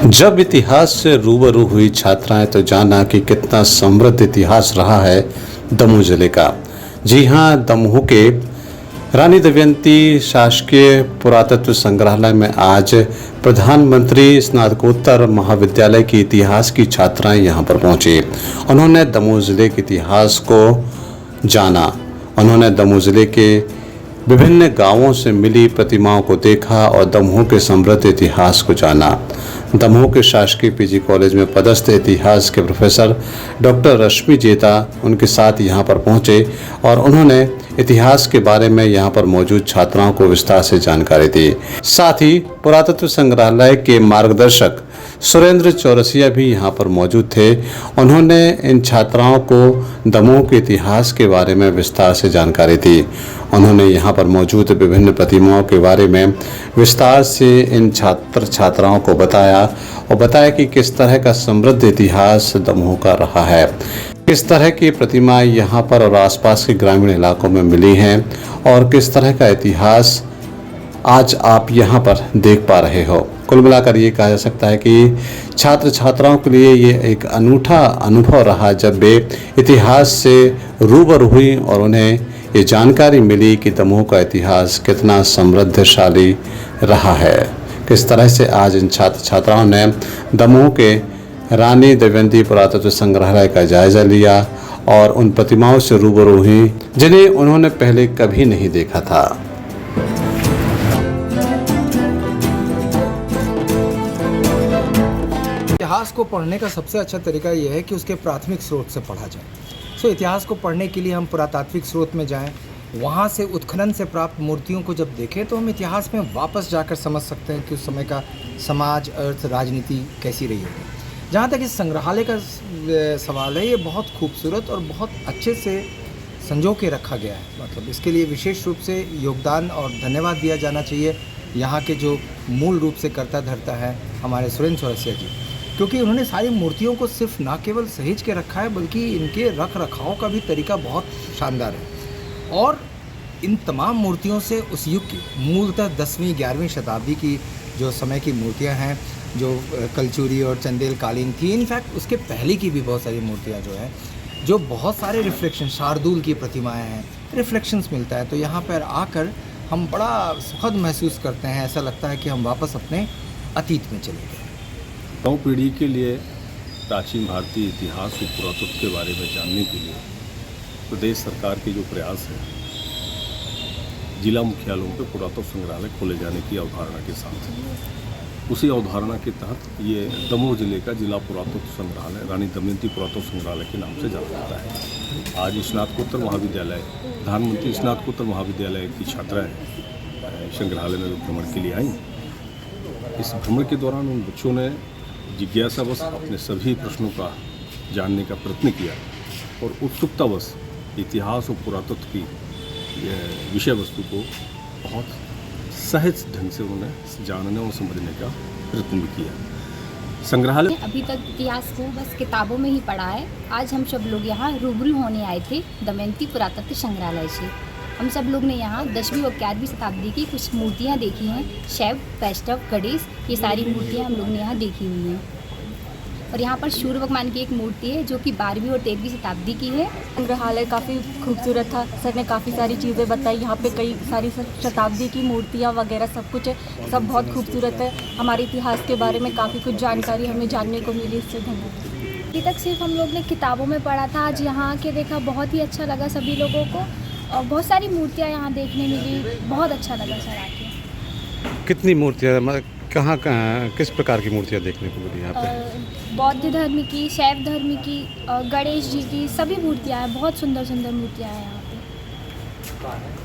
जब इतिहास से रूबरू हुई छात्राएं तो जाना कि कितना समृद्ध इतिहास रहा है दमोह जिले का। जी हां, दमोह के रानी दमयंती शासकीय पुरातत्व संग्रहालय में आज प्रधानमंत्री स्नातकोत्तर महाविद्यालय की इतिहास की छात्राएं यहां पर पहुंची। उन्होंने दमोह जिले के इतिहास को जाना। उन्होंने दमोह जिले के विभिन्न गांवों से मिली प्रतिमाओं को देखा और दमोह के समृद्ध इतिहास को जाना। दमोह के शासकीय पीजी कॉलेज में पदस्थ इतिहास के प्रोफेसर डॉक्टर रश्मि जेता उनके साथ यहां पर पहुंचे और उन्होंने इतिहास के बारे में यहां पर मौजूद छात्राओं को विस्तार से जानकारी दी। साथ ही पुरातत्व संग्रहालय के मार्गदर्शक सुरेंद्र चौरसिया भी यहां पर मौजूद थे। उन्होंने इन छात्राओं को दमोह के इतिहास के बारे में विस्तार से जानकारी दी। उन्होंने यहां पर मौजूद विभिन्न प्रतिमाओं के बारे में विस्तार से इन छात्राओं को बताया कि किस तरह का समृद्ध इतिहास दमोह का रहा है, किस तरह की प्रतिमाएं यहाँ पर और आसपास के ग्रामीण इलाकों में मिली हैं और किस तरह का इतिहास आज आप यहाँ पर देख पा रहे हो। कुल मिलाकर ये कहा जा सकता है कि छात्र छात्राओं के लिए ये एक अनूठा अनुभव रहा जब वे इतिहास से रूबरू हुई और उन्हें ये जानकारी मिली कि दमोह का इतिहास कितना समृद्धशाली रहा है। किस तरह से आज इन छात्र छात्राओं ने दमोह के रानी दमयंती पुरातत्व संग्रहालय का जायजा लिया और उन प्रतिमाओं से रूबरू हुई जिन्हें उन्होंने पहले कभी नहीं देखा था। इतिहास को पढ़ने का सबसे अच्छा तरीका यह है कि उसके प्राथमिक स्रोत से पढ़ा जाए। इतिहास को पढ़ने के लिए हम पुरातात्विक स्रोत में जाएं, वहाँ से उत्खनन से प्राप्त मूर्तियों को जब देखें तो हम इतिहास में वापस जाकर समझ सकते हैं कि उस समय का समाज, अर्थ, राजनीति कैसी रही होगी। जहाँ तक इस संग्रहालय का सवाल है, ये बहुत खूबसूरत और बहुत अच्छे से संजो के रखा गया है। मतलब इसके लिए विशेष रूप से योगदान और धन्यवाद दिया जाना चाहिए यहाँ के जो मूल रूप से करता धरता है हमारे सुरेंद्र चौरसिया जी, क्योंकि उन्होंने सारी मूर्तियों को सिर्फ ना केवल सहेज के रखा है बल्कि इनके रख रखाव का भी तरीका बहुत शानदार है। और इन तमाम मूर्तियों से उस युग की मूलतः 10वीं 11वीं शताब्दी की जो समय की मूर्तियां हैं, जो कलचूरी और चंदेल कालीन थी, इनफैक्ट उसके पहले की भी बहुत सारी मूर्तियां जो हैं, जो बहुत सारे रिफ्लेक्शन, शार्दुल की प्रतिमाएँ हैं, रिफ्लेक्शंस मिलता है। तो यहाँ पर आकर हम बड़ा सुखद महसूस करते हैं। ऐसा लगता है कि हम वापस अपने अतीत में चले गए। नौ पीढ़ी के लिए प्राचीन भारतीय इतिहास और पुरातत्व के बारे में जानने के लिए प्रदेश सरकार के जो प्रयास हैं, जिला मुख्यालयों पर पुरातत्व संग्रहालय खोले जाने की अवधारणा के साथ, उसी अवधारणा के तहत ये दमोह जिले का जिला पुरातत्व संग्रहालय रानी दमयंती पुरातत्व संग्रहालय के नाम से जाना जाता है। आज स्नातकोत्तर महाविद्यालय, प्रधानमंत्री स्नातकोत्तर महाविद्यालय की छात्राएँ संग्रहालय में भ्रमण के लिए आई। इस भ्रमण के दौरान उन बच्चों ने जिज्ञासावश अपने सभी प्रश्नों का जानने का प्रयत्न किया और उत्सुकतावश इतिहास और पुरातत्व की विषय वस्तु को बहुत सहज ढंग से उन्होंने जानने और समझने का प्रयत्न भी किया। संग्रहालय अभी तक इतिहास को बस किताबों में ही पढ़ा है। आज हम सब लोग यहाँ रूबरू होने आए थे दमयंती पुरातत्व संग्रहालय से। हम सब लोग ने यहाँ 10वीं और 11वीं शताब्दी की कुछ मूर्तियाँ देखी हैं। शैव, वैष्णव, गणेश, ये सारी मूर्तियाँ हम लोग ने यहाँ देखी हुई हैं। और यहाँ पर सूर्य भगवान की एक मूर्ति है जो कि 12वीं और 13वीं शताब्दी की है। संग्रहालय काफ़ी खूबसूरत था। सर ने काफ़ी सारी चीज़ें बताई। यहाँ पे कई सारी शताब्दी की मूर्तियाँ वगैरह सब कुछ है, सब बहुत खूबसूरत है। हमारे इतिहास के बारे में काफ़ी कुछ जानकारी हमें जानने को मिली इससे। धन्यवाद। अभी तक सिर्फ हम लोग ने किताबों में पढ़ा था, आज यहाँ आके देखा, बहुत ही अच्छा लगा सभी लोगों को और बहुत सारी मूर्तियाँ यहाँ देखने मिली, बहुत अच्छा लगा सर आके। कितनी मूर्तियाँ, मतलब कहाँ किस प्रकार की मूर्तियाँ देखने को मिली यहाँ पे? बौद्ध धर्म की, शैव धर्म की, गणेश जी की, सभी मूर्तियाँ हैं। बहुत सुंदर सुंदर मूर्तियाँ हैं यहाँ पे।